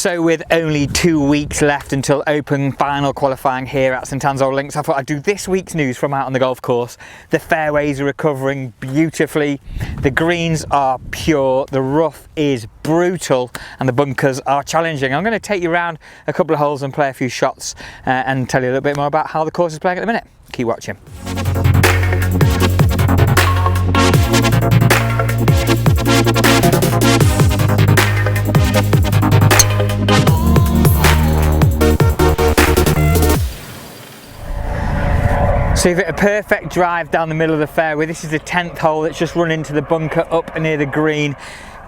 So with only 2 weeks left until Open final qualifying here at St Anne's Old Links, I thought I'd do this week's news from out on the golf course. The fairways are recovering beautifully, the greens are pure, the rough is brutal and the bunkers are challenging. I'm going to take you around a couple of holes and play a few shots and tell you a little bit more about how the course is playing at the minute. Keep watching. So you've hit a perfect drive down the middle of the fairway. This is the 10th hole that's just run into the bunker up near the green.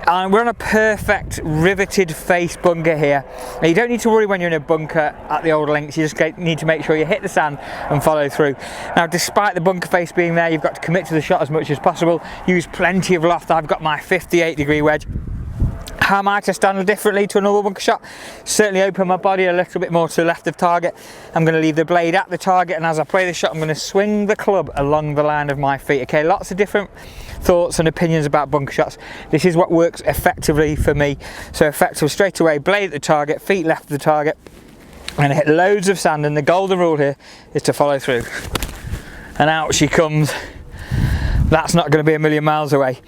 And we're on a perfect riveted face bunker here. Now you don't need to worry when you're in a bunker at the Old Links, you just need to make sure you hit the sand and follow through. Now despite the bunker face being there, you've got to commit to the shot as much as possible. Use plenty of loft. I've got my 58-degree wedge. How am I to stand differently to a normal bunker shot? Certainly open my body a little bit more to the left of target. I'm going to leave the blade at the target, and as I play the shot I'm going to swing the club along the line of my feet. Okay, lots of different thoughts and opinions about bunker shots. This is what works effectively for me. So effective straight away, blade at the target, feet left of the target. I'm going to hit loads of sand, and the golden rule here is to follow through. And out she comes. That's not going to be a million miles away.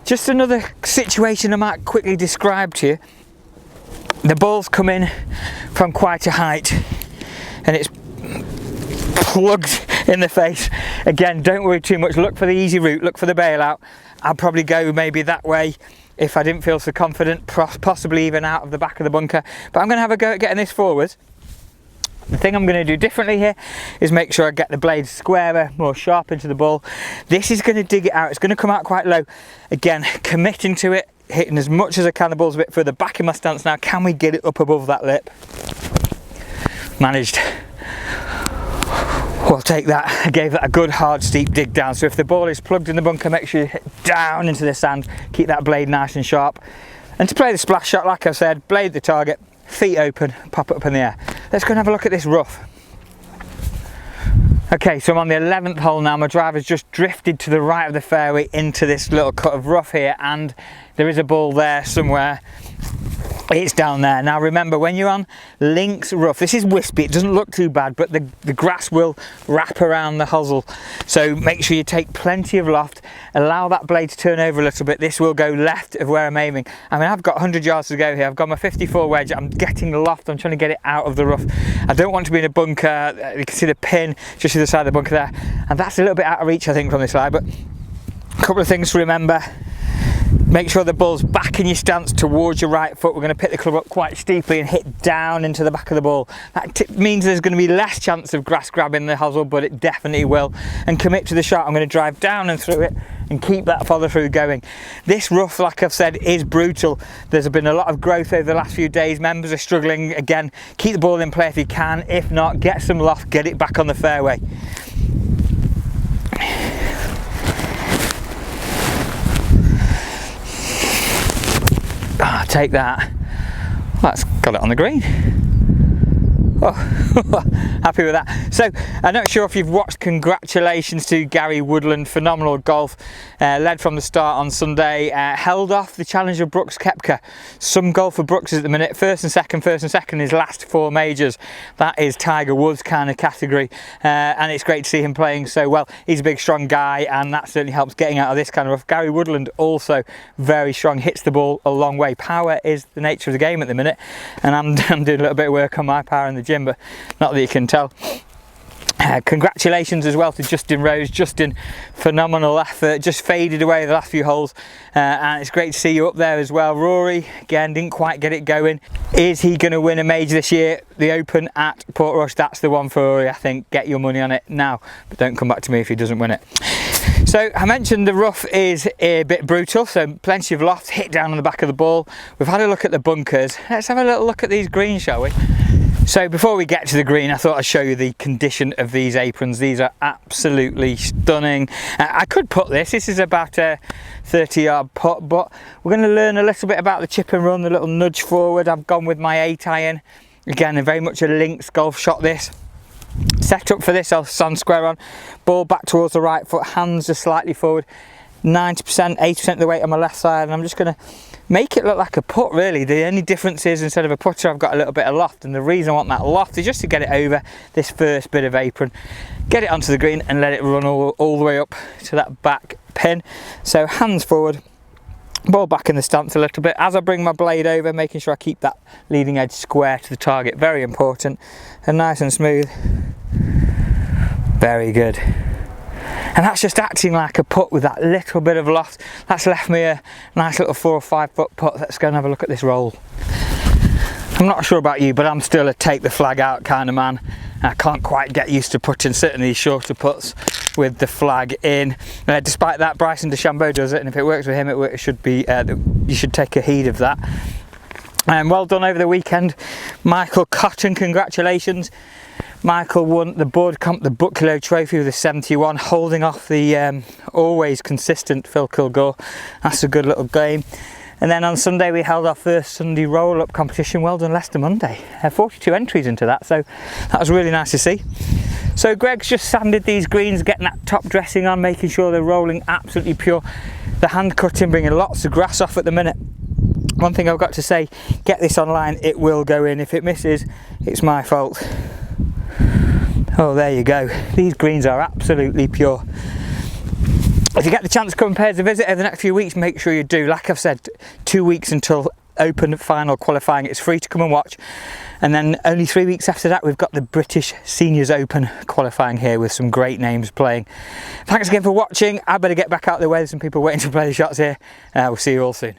Just another situation I might quickly describe to you. The ball's come in from quite a height and it's plugged in the face. Again, don't worry too much, look for the easy route, look for the bailout. I'll probably go maybe that way if I didn't feel so confident, possibly even out of the back of the bunker. But I'm going to have a go at getting this forward. The thing I'm going to do differently here is make sure I get the blade squarer, more sharp into the ball. This is going to dig it out. It's going to come out quite low. Again, committing to it, hitting as much as I can. The ball's a bit further back in my stance now. Can we get it up above that lip? Managed. We'll take that. I gave that a good hard steep dig down. So if the ball is plugged in the bunker, make sure you hit down into the sand. Keep that blade nice and sharp. And to play the splash shot, like I said, blade the target, feet open, pop it up in the air. Let's go and have a look at this rough. Okay, so I'm on the 11th hole now. My driver's just drifted to the right of the fairway into this little cut of rough here, and there is a ball there somewhere. It's down there. Now remember, when you're on links rough, this is wispy, it doesn't look too bad, but the grass will wrap around the hosel. So make sure you take plenty of loft, allow that blade to turn over a little bit. This will go left of where I'm aiming. I mean, I've got 100 yards to go here. I've got my 54 wedge, I'm getting the loft, I'm trying to get it out of the rough. I don't want to be in a bunker. You can see the pin just to the side of the bunker there. And that's a little bit out of reach, I think, from this side, but a couple of things to remember. Make sure the ball's back in your stance towards your right foot. We're going to pick the club up quite steeply and hit down into the back of the ball. That means there's going to be less chance of grass grabbing the hosel, but it definitely will. And commit to the shot. I'm going to drive down and through it and keep that follow through going. This rough, like I've said, is brutal. There's been a lot of growth over the last few days. Members are struggling. Again, keep the ball in play if you can. If not, get some loft, get it back on the fairway. Take that. That's got it on the green. Oh, happy with that. So I'm not sure if you've watched, congratulations to Gary Woodland, phenomenal golf, led from the start on Sunday, held off the challenger Brooks Koepka. Some golf for Brooks at the minute, first and second his last 4 majors. That is Tiger Woods kind of category, and it's great to see him playing so well. He's a big strong guy, and that certainly helps getting out of this kind of rough. Gary Woodland also very strong, hits the ball a long way. Power is the nature of the game at the minute, and I'm doing a little bit of work on my power in the gym, but not that you can tell. Congratulations as well to Justin Rose. Justin, phenomenal effort, just faded away the last few holes, and it's great to see you up there as well. Rory, again, didn't quite get it going. Is he going to win a major this year? The Open at Portrush, that's the one for Rory, I think. Get your money on it now, but don't come back to me if he doesn't win it. So I mentioned the rough is a bit brutal, so plenty of loft, hit down on the back of the ball. We've had a look at the bunkers. Let's have a little look at these greens, shall we? So before we get to the green, I thought I'd show you the condition of these aprons. These are absolutely stunning. I could put this is about a 30-yard putt, but we're going to learn a little bit about the chip and run, the little nudge forward. I've gone with my 8-iron. Again, very much a links golf shot this. Set up for this, I'll stand square on, ball back towards the right foot, hands are slightly forward, 90%, 80% of the weight on my left side, and I'm just going to make it look like a putt really. The only difference is instead of a putter I've got a little bit of loft, and the reason I want that loft is just to get it over this first bit of apron, get it onto the green and let it run all the way up to that back pin. So hands forward, ball back in the stance a little bit as I bring my blade over, making sure I keep that leading edge square to the target, very important, and nice and smooth. Very good. And that's just acting like a putt with that little bit of loft. That's left me a nice little 4 or 5 foot putt. Let's go and have a look at this roll. I'm not sure about you, but I'm still a take the flag out kind of man. I can't quite get used to putting certainly these shorter putts with the flag in. Despite that, Bryson DeChambeau does it, and if it works with him, it should be. You should take a heed of that. Well done over the weekend, Michael Cotton. Congratulations. Michael won the Boardcomp, the Bucklow Trophy with a 71, holding off the always consistent Phil Kilgore. That's a good little game. And then on Sunday we held our first Sunday roll-up competition. Well done, Leicester Monday. 42 entries into that, so that was really nice to see. So Greg's just sanded these greens, getting that top dressing on, making sure they're rolling absolutely pure. The hand cutting, bringing lots of grass off at the minute. One thing I've got to say, get this online, it will go in. If it misses, it's my fault. Oh, there you go. These greens are absolutely pure. If you get the chance to come and pay us a visit over the next few weeks, make sure you do. Like I've said, 2 weeks until Open final qualifying. It's free to come and watch. And then only 3 weeks after that, we've got the British Seniors Open qualifying here with some great names playing. Thanks again for watching. I better get back out of the way. There's some people waiting to play the shots here. We'll see you all soon.